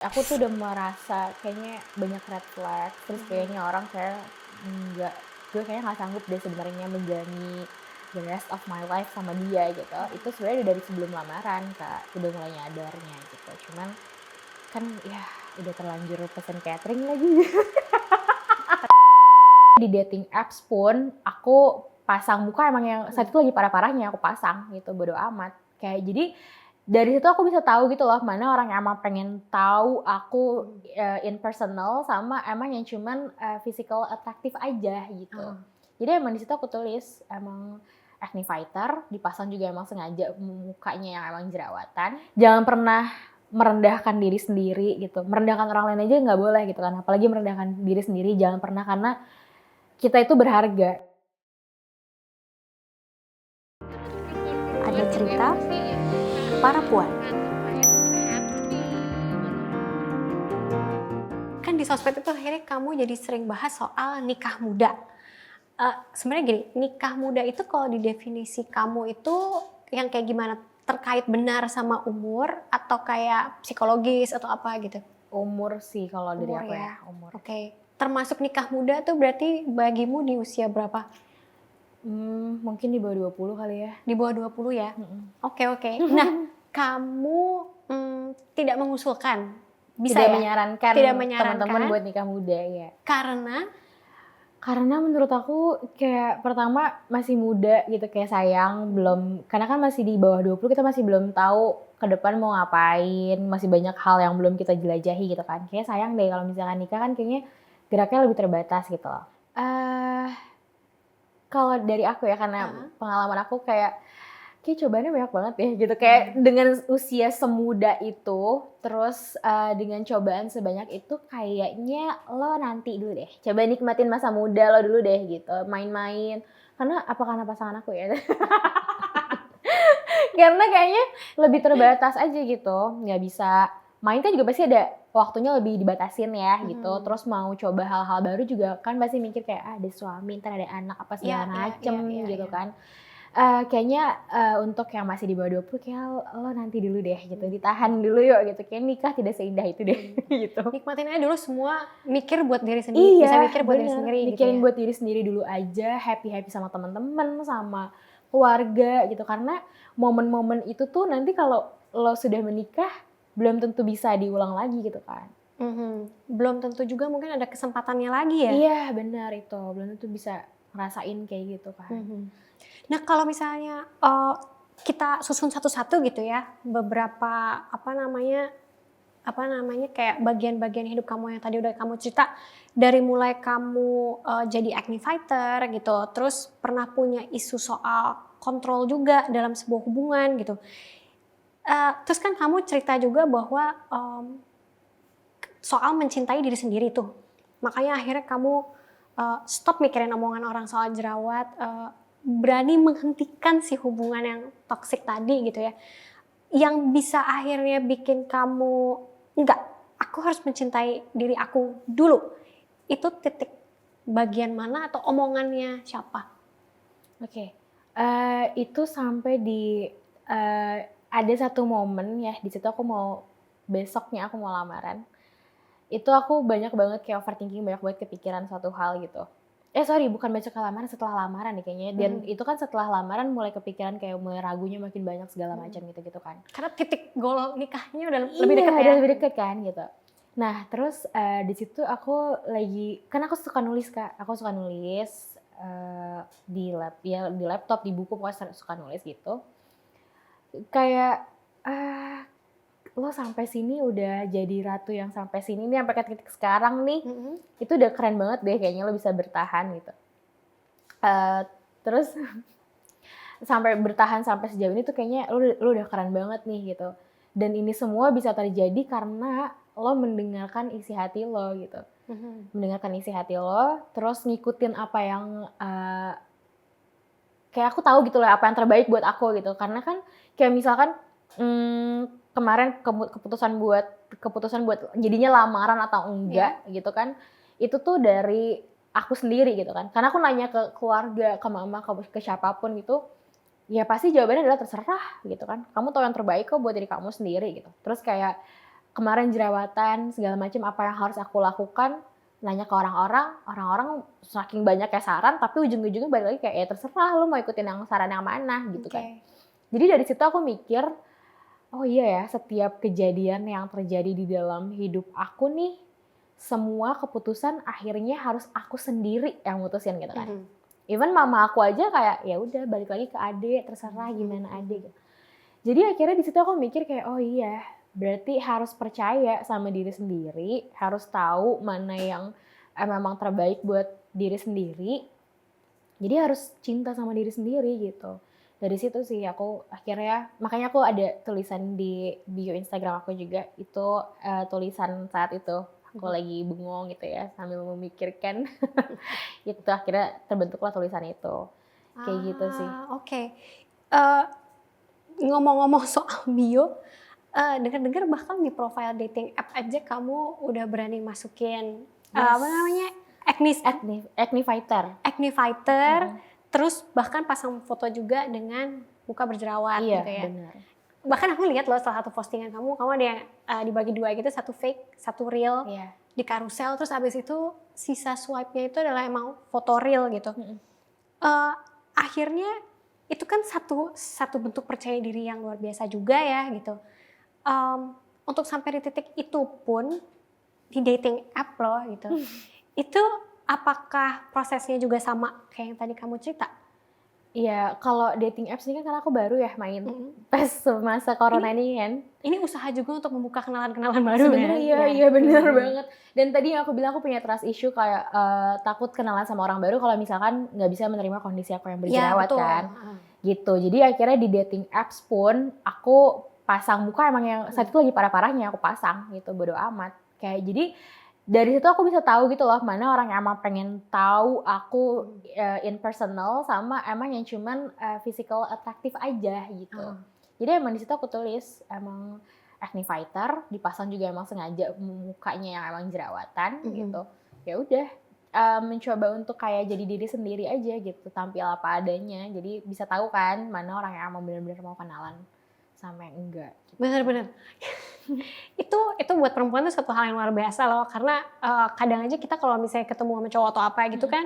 Aku tuh udah merasa kayaknya banyak red flag, terus kayaknya orang kayak nggak gue kayaknya nggak sanggup deh sebenarnya menjalani the rest of my life sama dia gitu. Itu sebenarnya udah dari sebelum lamaran, Kak, udah mulai nyadarnya gitu. Cuman kan ya udah terlanjur pesen catering lagi. Di dating apps pun aku pasang muka emang yang saat itu lagi parah-parahnya aku pasang gitu, bodo amat. Kayak jadi dari situ aku bisa tahu gitu loh, mana orang yang emang pengen tahu aku, in personal sama emang yang cuman, physical attractive aja gitu. Oh. Jadi emang di situ aku tulis, emang acne fighter, dipasang juga emang sengaja mukanya yang emang jerawatan. Jangan pernah merendahkan diri sendiri gitu, merendahkan orang lain aja nggak boleh gitu kan, apalagi merendahkan diri sendiri jangan pernah karena kita itu berharga. Ada cerita para puan. Kan di sosmed itu akhirnya kamu jadi sering bahas soal nikah muda. Sebenarnya gini, nikah muda itu kalau di definisi kamu itu yang kayak gimana? Terkait benar sama umur atau kayak psikologis atau apa gitu? Umur sih kalau dari Umur aku ya. ya, umur. Oke. Termasuk nikah muda tuh berarti bagimu di usia berapa? Mungkin di bawah 20 kali ya. Di bawah 20 ya? Mhm. Oke. Nah, kamu tidak mengusulkan, bisa Tidak ya? menyarankan Tidak teman-teman menyarankan buat nikah muda, ya. karena Karena menurut aku kayak pertama masih muda gitu, kayak sayang belum karena kan masih di bawah 20 kita masih belum tahu ke depan mau ngapain, masih banyak hal yang belum kita jelajahi gitu kan. Kayaknya sayang deh kalau misalkan nikah kan kayaknya geraknya lebih terbatas gitu loh. Kalau dari aku ya karena heeh, pengalaman aku kayak cobaannya banyak banget ya gitu, kayak dengan usia semuda itu, terus, dengan cobaan sebanyak itu kayaknya lo nanti dulu deh, coba nikmatin masa muda lo dulu deh gitu, main-main. Karena pasangan aku ya? Karena kayaknya lebih terbatas aja gitu, nggak bisa main kan juga pasti ada waktunya lebih dibatasin ya gitu, mhm. terus mau coba hal-hal baru juga kan pasti mikir kayak, "Ah, ada suami, entar ada anak, apa Iya segala iya iya macem," iya gitu iya. kan. Kayaknya, untuk yang masih di bawah 20 kayak lo nanti dulu deh gitu, ditahan dulu yuk gitu, kayaknya nikah tidak seindah itu deh, gitu. Nikmatin aja dulu semua, mikir buat diri sendiri, bisa Iya, mikir buat diri bener, sendiri gitu mikirin ya? buat diri sendiri dulu aja, happy-happy sama temen-temen, sama keluarga gitu, karena momen-momen itu tuh nanti kalau lo sudah menikah, belum tentu bisa diulang lagi gitu kan. Belum tentu juga mungkin ada kesempatannya lagi ya? Iya, benar itu, belum tentu bisa ngerasain kayak gitu kan. Mhm. Nah kalau misalnya, kita susun satu-satu gitu ya, beberapa apa namanya, kayak bagian-bagian hidup kamu yang tadi udah kamu cerita, dari mulai kamu, jadi acne fighter gitu, terus pernah punya isu soal kontrol juga dalam sebuah hubungan gitu. Terus kan kamu cerita juga bahwa, soal mencintai diri sendiri tuh. Makanya akhirnya kamu, stop mikirin omongan orang soal jerawat, berani menghentikan si hubungan yang toksik tadi gitu ya. Yang bisa akhirnya bikin kamu, "Enggak, aku harus mencintai diri aku dulu." Itu titik bagian mana atau omongannya siapa? Oke, itu sampai di ada satu momen ya, di situ aku mau besoknya aku mau lamaran, itu aku banyak banget kayak overthinking, banyak banget kepikiran suatu hal gitu. Sorry, bukan besok lamaran, setelah lamaran deh kayaknya, dan Mhm itu kan setelah lamaran mulai kepikiran kayak mulai ragunya makin banyak segala mhm. macam gitu-gitu kan. Karena titik goal nikahnya udah lebih Iya, dekat udah ya? lebih deket kan gitu. Nah terus, di situ aku lagi kan aku suka nulis Kak, aku suka nulis, di laptop, di buku, pokoknya suka nulis gitu. Kayak, ah, lo sampai sini udah jadi ratu yang sampai sini nih, sampai ke titik sekarang nih, Mhm. itu udah keren banget deh kayaknya lo bisa bertahan gitu. Terus sampai bertahan sampai sejauh ini tuh kayaknya lo udah keren banget nih gitu. Dan ini semua bisa terjadi karena lo mendengarkan isi hati lo gitu. Mhm. Mendengarkan isi hati lo, terus ngikutin apa yang, kayak aku tahu gitu loh apa yang terbaik buat aku gitu. Karena kan kayak misalkan, kemarin keputusan buat jadinya lamaran atau Iya. enggak gitu kan, itu tuh dari aku sendiri gitu kan. Karena aku nanya ke keluarga, ke mama, ke siapa pun gitu, ya pasti jawabannya adalah terserah gitu kan. Kamu tahu yang terbaik kok buat diri kamu sendiri gitu. Terus kayak, kemarin jerawatan segala macam, apa yang harus aku lakukan, nanya ke orang-orang saking banyaknya saran, tapi ujung-ujungnya balik lagi kayak, ya terserah lu mau ikutin yang saran yang mana gitu kan. Jadi dari situ aku mikir, oh iya ya, setiap kejadian yang terjadi di dalam hidup aku nih, semua keputusan akhirnya harus aku sendiri yang mutusin gitu kan. Even mama aku aja kayak, ya udah balik lagi ke ade, terserah gimana ade gitu. Jadi akhirnya di situ aku mikir kayak, oh iya, berarti harus percaya sama diri sendiri, harus tahu mana yang memang terbaik buat diri sendiri. Jadi harus cinta sama diri sendiri gitu. Dari situ sih aku akhirnya, makanya aku ada tulisan di bio Instagram aku juga, itu tulisan saat itu aku lagi bengong gitu ya, sambil memikirkan. Itu akhirnya terbentuklah tulisan itu. Kayak gitu sih. Oke. Ngomong-ngomong soal bio, dengar-dengar bahkan di profile dating app aja kamu udah berani masukin apa namanya, Acne fighter. acne fighter, terus bahkan pasang foto juga dengan muka berjerawat Iya, gitu ya. benar. Bahkan aku lihat loh salah satu postingan kamu ada yang dibagi dua gitu, satu fake, satu real, Iya. di karusel, terus abis itu sisa swipe-nya itu adalah emang foto real gitu. Akhirnya itu kan satu bentuk percaya diri yang luar biasa juga ya gitu. Untuk sampai di titik itu pun di dating app loh gitu. Itu apakah prosesnya juga sama kayak yang tadi kamu cerita? Iya, kalau dating apps ini kan karena aku baru ya main pas masa corona ini kan. Ini usaha juga untuk membuka kenalan-kenalan baru Sebenarnya iya benar banget. Dan tadi yang aku bilang aku punya trust issue kayak takut kenalan sama orang baru kalau misalkan nggak bisa menerima kondisi aku yang berjerawat kan. Gitu. Jadi akhirnya di dating apps pun aku pasang muka emang yang saat itu lagi parah-parahnya aku pasang gitu, bodo amat. Kayak jadi dari situ aku bisa tahu gitu loh mana orang yang emang pengen tahu aku in personal sama emang yang cuman physical attractive aja gitu. Jadi emang di situ aku tulis emang acne fighter, dipasang juga emang sengaja mukanya yang emang jerawatan gitu. Ya udah mencoba untuk kayak jadi diri sendiri aja gitu, tampil apa adanya. Jadi bisa tahu kan mana orang yang emang benar-benar mau kenalan sama yang enggak. Gitu. Benar-benar. itu buat perempuan tuh satu hal yang luar biasa loh, karena kadang aja kita kalau misalnya ketemu sama cowok atau apa gitu kan,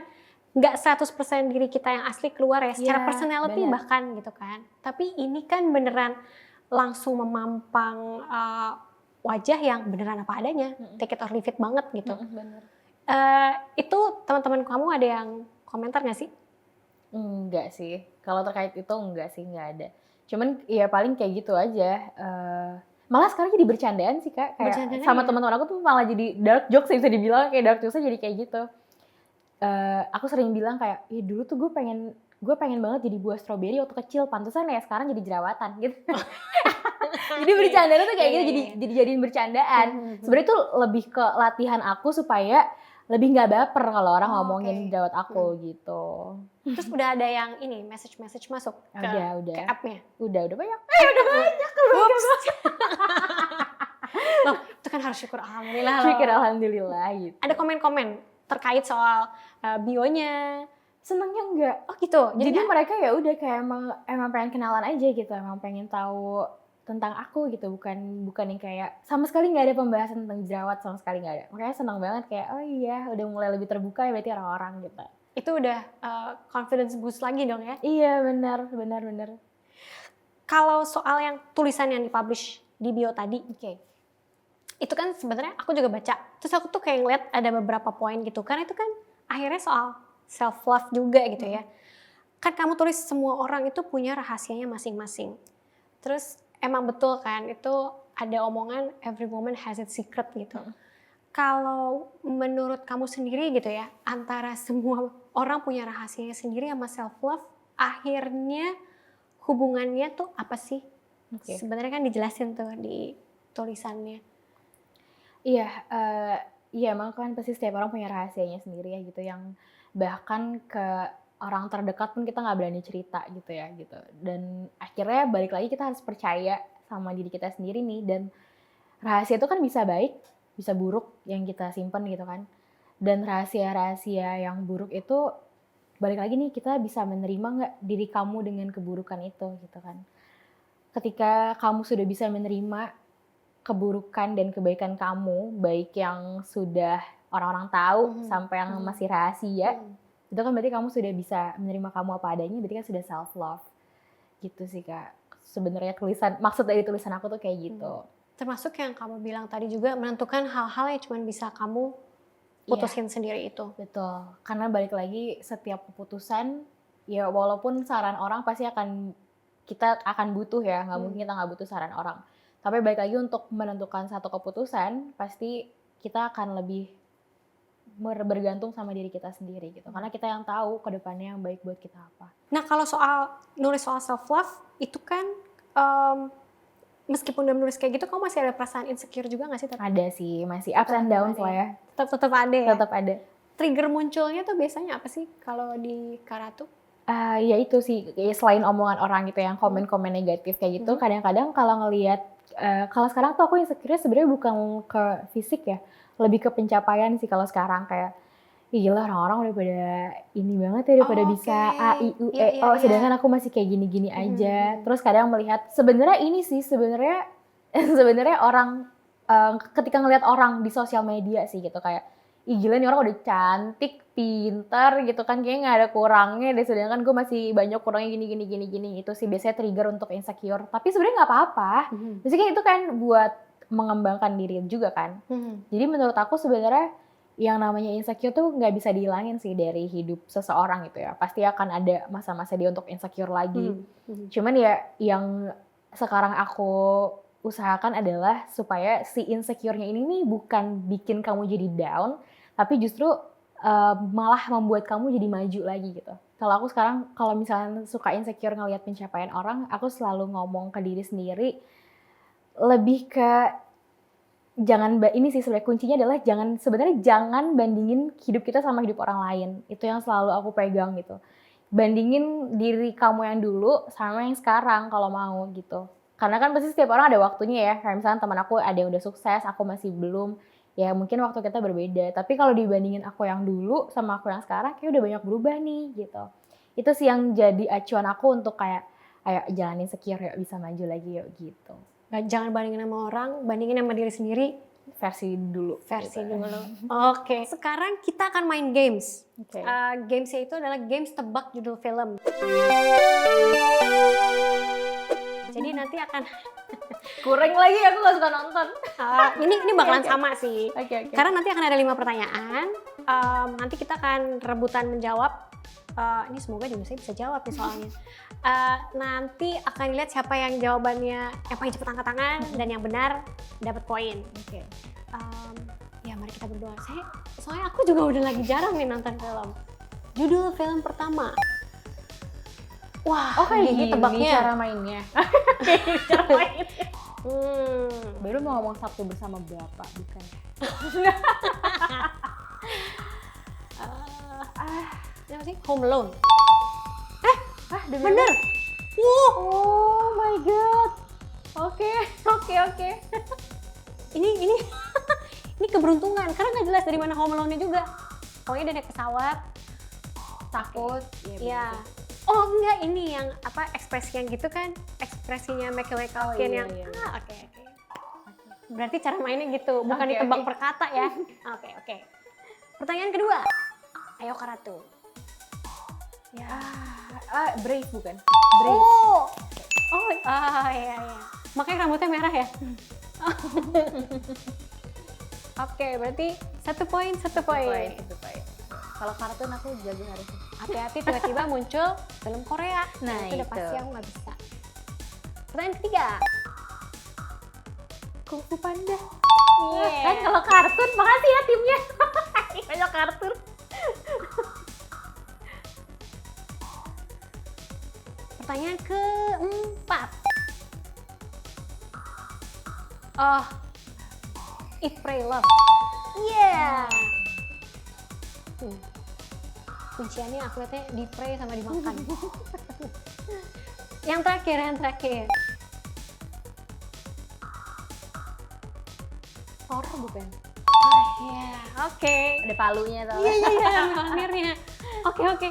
nggak 100% diri kita yang asli keluar ya, secara personality bahkan gitu kan. Tapi ini kan beneran langsung memampang wajah yang beneran apa adanya, take it or leave it banget gitu. Bener. Itu teman-teman kamu ada yang komentar nggak sih? Enggak sih, kalau terkait itu enggak sih, enggak ada. Cuman ya paling kayak gitu aja. Malah sekarang jadi bercandaan sih Kak, kayak sama teman-teman aku tuh malah jadi dark jokes bisa dibilang, kayak dark jokesnya jadi kayak gitu. Aku sering bilang kayak, dulu tuh gue pengen banget jadi buah stroberi waktu kecil, pantesan ya sekarang jadi jerawatan gitu. Jadi bercandaan tuh kayak gitu, jadi jadiin bercandaan. Sebenarnya tuh lebih ke latihan aku supaya lebih nggak baper kalau orang ngomongin jerawat aku gitu. Terus udah ada yang ini message masuk ke app-nya? Udah banyak. Udah banyak. Loh, itu kan harus syukur alhamdulillah loh. Syukur alhamdulillah gitu. Ada komen-komen terkait soal bionya? Senangnya enggak. Oh gitu. Jadi mereka ya udah kayak emang pengen kenalan aja gitu, emang pengen tahu tentang aku gitu, bukan yang kayak sama sekali nggak ada pembahasan tentang jerawat, sama sekali nggak ada. Makanya senang banget kayak, oh iya udah mulai lebih terbuka ya berarti orang-orang gitu. Itu udah confidence boost lagi dong ya? Iya benar. Kalau soal yang tulisan yang dipublish di bio tadi, itu kan sebenarnya aku juga baca. Terus aku tuh kayak ngeliat ada beberapa poin gitu, karena itu kan akhirnya soal self love juga gitu ya. Kan kamu tulis semua orang itu punya rahasianya masing-masing. Terus emang betul kan, itu ada omongan every woman has its secret gitu. Kalau menurut kamu sendiri gitu ya, antara semua orang punya rahasianya sendiri sama self love, akhirnya hubungannya tuh apa sih? Sebenarnya kan dijelasin tuh di tulisannya. Iya, emang kan pasti setiap orang punya rahasianya sendiri ya gitu, yang bahkan ke orang terdekat pun kita nggak berani cerita gitu ya gitu. Dan akhirnya balik lagi kita harus percaya sama diri kita sendiri nih, dan rahasia itu kan bisa baik, bisa buruk yang kita simpan gitu kan. Dan rahasia-rahasia yang buruk itu balik lagi nih, kita bisa menerima nggak diri kamu dengan keburukan itu gitu kan. Ketika kamu sudah bisa menerima keburukan dan kebaikan kamu, baik yang sudah orang-orang tahu sampai yang masih rahasia, itu kan berarti kamu sudah bisa menerima kamu apa adanya, berarti kan sudah self love. Gitu sih Kak. Sebenarnya maksud dari tulisan aku tuh kayak gitu. Termasuk yang kamu bilang tadi juga, menentukan hal-hal yang cuma bisa kamu putusin sendiri itu. Betul. Karena balik lagi, setiap keputusan, ya walaupun saran orang pasti kita akan butuh ya, nggak mungkin kita nggak butuh saran orang. Tapi balik lagi untuk menentukan satu keputusan, pasti kita akan lebih bergantung sama diri kita sendiri gitu. Karena kita yang tahu ke depannya yang baik buat kita apa. Nah kalau nulis soal self love itu kan meskipun udah nulis kayak gitu, kamu masih ada perasaan insecure juga nggak sih? Ada sih, masih ups and downs lah ya. Tetap ada ya? Tetap ada. Trigger munculnya tuh biasanya apa sih kalau di Karatu? Ya itu sih, selain omongan orang gitu yang komen-komen negatif kayak gitu, kadang-kadang kalau ngelihat, kalau sekarang tuh aku insecure sebenarnya bukan ke fisik ya, lebih ke pencapaian sih kalau sekarang. Kayak, ih gila orang-orang udah pada ini banget ya, udah pada bisa A, I, U, E, O, sedangkan aku masih kayak gini-gini aja. Terus kadang melihat, sebenarnya orang, ketika ngelihat orang di sosial media sih gitu, kayak, ih gila nih orang udah cantik, pintar gitu kan, kayaknya nggak ada kurangnya deh, sedangkan gue masih banyak kurangnya gini. Itu sih biasanya trigger untuk insecure. Tapi sebenarnya nggak apa-apa. Maksudnya itu kan buat mengembangkan diri juga kan. Jadi menurut aku sebenarnya yang namanya insecure tuh nggak bisa dihilangin sih dari hidup seseorang gitu ya. Pasti akan ada masa-masa dia untuk insecure lagi. Cuman ya yang sekarang aku usahakan adalah supaya si insecure-nya ini nih bukan bikin kamu jadi down, tapi justru malah membuat kamu jadi maju lagi gitu. Kalau aku sekarang, kalau misalnya suka insecure ngelihat pencapaian orang, aku selalu ngomong ke diri sendiri, lebih ke ini sih sebenarnya kuncinya adalah jangan bandingin hidup kita sama hidup orang lain. Itu yang selalu aku pegang gitu. Bandingin diri kamu yang dulu sama yang sekarang kalau mau gitu. Karena kan pasti setiap orang ada waktunya ya. Kayak misalnya teman aku ada yang udah sukses, aku masih belum. Ya mungkin waktu kita berbeda. Tapi kalau dibandingin aku yang dulu sama aku yang sekarang, kayak udah banyak berubah nih gitu. Itu sih yang jadi acuan aku untuk kayak, ayo jalanin insecure yuk, bisa maju lagi yuk gitu. Jangan bandingin sama orang, bandingin sama diri sendiri. Versi dulu. Oke. Sekarang kita akan main games. Gamesnya itu adalah games tebak judul film. Jadi nanti akan kurang lagi, aku gak suka nonton. Ini bakalan sama sih. Okay. Karena nanti akan ada 5 pertanyaan. Nanti kita akan rebutan menjawab. Ini semoga juga saya bisa jawab nih soalnya. Nanti akan lihat siapa yang jawabannya yang paling cepat angkat tangan dan yang benar dapat poin. Ya mari kita berdoa. Soalnya aku juga udah lagi jarang nih nonton film. Judul film pertama. Wah, kayak gini tebaknya. Cara mainnya. Cara mainnya. Baru mau ngomong Sabtu bersama Bapak, bukan? Apa sih? Home Alone. Bener. Oh my god. Oke. Ini keberuntungan karena nggak jelas dari mana Home Alone-nya juga. Pokoknya dia naik pesawat, takut. Iya. Oh enggak, ini yang apa ekspresi yang gitu kan? Ekspresinya Macaulay Culkin yang oke. Berarti cara mainnya gitu, bukan ditebak per kata ya. Oke. Pertanyaan kedua. Ayo Karatu. Ya. Brave bukan? Brave. Iya. Makanya rambutnya merah ya. Oke, berarti 1 poin. Kalau kartun aku jago harusnya. Hati-hati tiba-tiba muncul film Korea. Nah itu udah pasti aku nggak bisa. Pertanyaan ketiga. Kung Fu Panda. Kan kalau kartun, makasih ya timnya. Banyak kartun. Pertanyaan keempat. Eat, Pray, Love. Yeah. Kunciannya aku lihatnya di pray sama dimakan. Yang terakhir. Thor bukan? Oke. Ada palunya tau. Iya, akhirnya. Oke.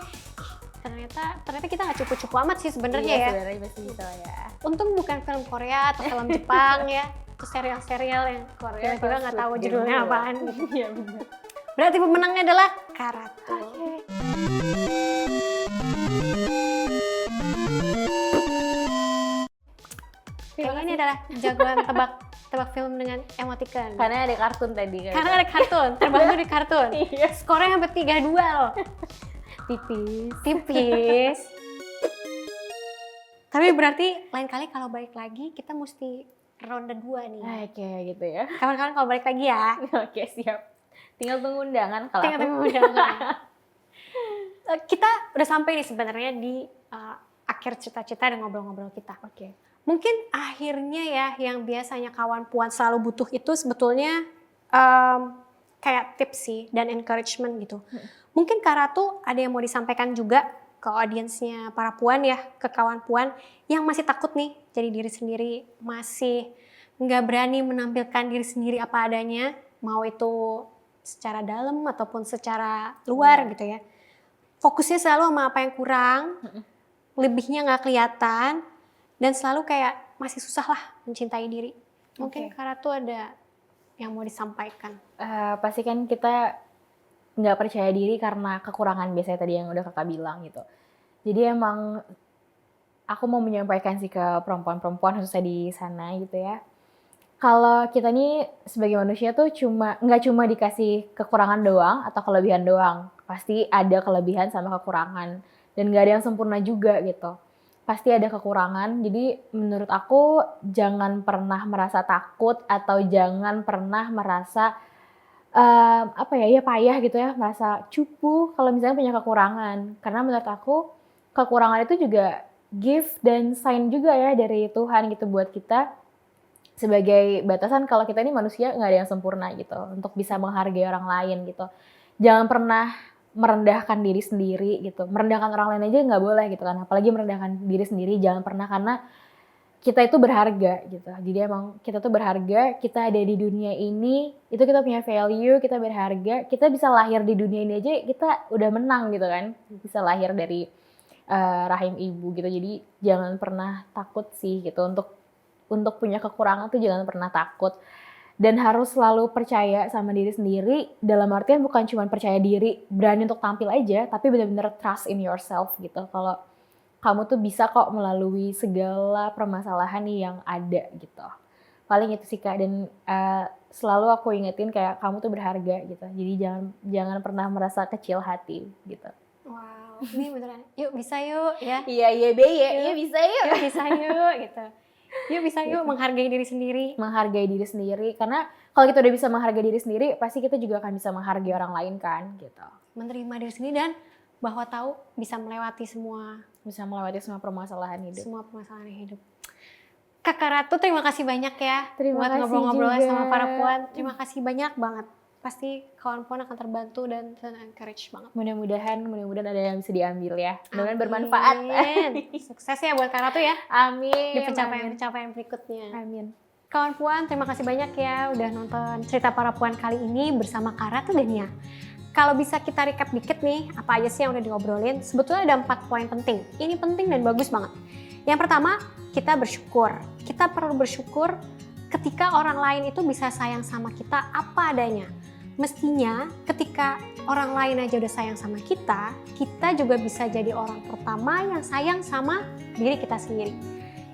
Ternyata kita nggak cupu-cupu amat sih sebenarnya ya. Sebenarnya masih bisa ya. Untung bukan film Korea atau film Jepang ya. itu serial-serial yang Korea tiba-tiba nggak tahu judulnya apaan gitu. Iya benar. Berarti pemenangnya adalah Karatu. Kayaknya ini adalah jagoan tebak film dengan emoticon. Karena ada kartun tadi kan. Karena ada kartun, terbantu di kartun. Iya. Skornya sampai 3-2 loh. Tipis. Tapi berarti lain kali kalau balik lagi kita mesti ronde 2 nih. Oke gitu ya. Kawan-kawan kalau balik lagi ya. Oke siap. Tinggal tunggu undangan kalau aku. Tengah-tengah undangan. Kita udah sampai nih sebenarnya di akhir cerita-cerita dan ngobrol-ngobrol kita. Oke. Mungkin akhirnya ya yang biasanya kawan puan selalu butuh itu sebetulnya kayak tips sih dan encouragement gitu. Mungkin Kak Ratu ada yang mau disampaikan juga ke audiensnya para puan ya, ke kawan puan yang masih takut nih jadi diri sendiri, masih nggak berani menampilkan diri sendiri apa adanya, mau itu secara dalam ataupun secara luar gitu ya. Fokusnya selalu sama apa yang kurang, lebihnya nggak kelihatan, dan selalu kayak masih susah lah mencintai diri. Mungkin Kak Ratu ada yang mau disampaikan. Pasti kan kita nggak percaya diri karena kekurangan biasanya tadi yang udah kakak bilang gitu. Jadi emang aku mau menyampaikan sih ke perempuan-perempuan khususnya di sana gitu ya. Kalau kita nih sebagai manusia tuh nggak cuma dikasih kekurangan doang atau kelebihan doang. Pasti ada kelebihan sama kekurangan dan nggak ada yang sempurna juga gitu. Pasti ada kekurangan, jadi menurut aku jangan pernah merasa takut atau jangan pernah merasa payah gitu ya, merasa cupu kalau misalnya punya kekurangan. Karena menurut aku kekurangan itu juga gift dan sign juga ya dari Tuhan gitu buat kita sebagai batasan kalau kita ini manusia nggak ada yang sempurna gitu untuk bisa menghargai orang lain gitu. Jangan pernah merendahkan diri sendiri gitu, merendahkan orang lain aja nggak boleh gitu kan, apalagi merendahkan diri sendiri jangan pernah, karena kita itu berharga gitu. Jadi emang kita tuh berharga, kita ada di dunia ini, itu kita punya value, kita berharga, kita bisa lahir di dunia ini aja kita udah menang gitu kan, bisa lahir dari rahim ibu gitu. Jadi jangan pernah takut sih gitu untuk punya kekurangan tuh jangan pernah takut. Dan harus selalu percaya sama diri sendiri, dalam artian bukan cuma percaya diri, berani untuk tampil aja, tapi benar-benar trust in yourself gitu. Kalau kamu tuh bisa kok melalui segala permasalahan yang ada gitu. Paling itu sih Kak, dan selalu aku ingetin kayak kamu tuh berharga gitu. Jadi jangan pernah merasa kecil hati gitu. Wow, ini beneran. Yuk bisa yuk ya. Iya bisa yuk. Yuk bisa yuk gitu. Yuk bisa yuk menghargai diri sendiri. Menghargai diri sendiri, karena kalau kita udah bisa menghargai diri sendiri, pasti kita juga akan bisa menghargai orang lain kan gitu. Menerima diri sendiri dan bahwa tahu bisa melewati semua permasalahan hidup. Semua permasalahan hidup. Kakak Ratu terima kasih banyak ya Terima buat kasih ngobrol-ngobrolnya juga sama para puan. Terima kasih banyak banget. Pasti kawan puan akan terbantu dan encourage banget. Mudah-mudahan ada yang bisa diambil ya. Mudah-mudahan bermanfaat. Sukses ya buat Kak Ratu ya. Amin. Di pencapaian berikutnya. Amin. Kawan puan, terima kasih banyak ya udah nonton cerita para puan kali ini bersama Kak Ratu dan Nia. Kalau bisa kita recap dikit nih, apa aja sih yang udah diobrolin? Sebetulnya ada 4 poin penting. Ini penting dan bagus banget. Yang pertama, kita bersyukur. Kita perlu bersyukur ketika orang lain itu bisa sayang sama kita apa adanya. Mestinya ketika orang lain aja udah sayang sama kita juga bisa jadi orang pertama yang sayang sama diri kita sendiri.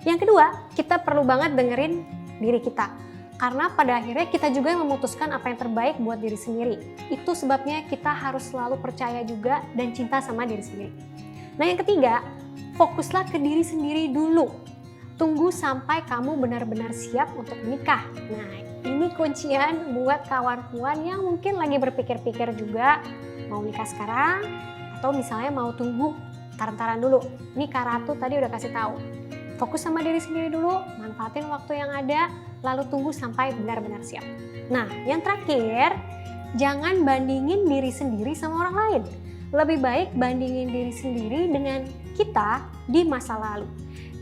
Yang kedua, kita perlu banget dengerin diri kita. Karena pada akhirnya kita juga yang memutuskan apa yang terbaik buat diri sendiri. Itu sebabnya kita harus selalu percaya juga dan cinta sama diri sendiri. Nah yang ketiga, fokuslah ke diri sendiri dulu. Tunggu sampai kamu benar-benar siap untuk menikah. Nah ini kuncian buat kawan puan yang mungkin lagi berpikir-pikir juga mau nikah sekarang atau misalnya mau tunggu taran-taran dulu. Ini Kak Ratu tadi udah kasih tahu. Fokus sama diri sendiri dulu, manfaatin waktu yang ada, lalu tunggu sampai benar-benar siap. Nah, yang terakhir, jangan bandingin diri sendiri sama orang lain. Lebih baik bandingin diri sendiri dengan kita di masa lalu.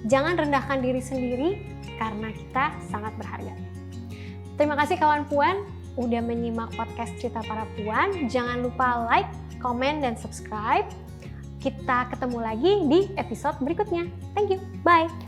Jangan rendahkan diri sendiri karena kita sangat berharga. Terima kasih kawan puan udah menyimak podcast cerita para puan. Jangan lupa like, komen, dan subscribe. Kita ketemu lagi di episode berikutnya. Thank you. Bye.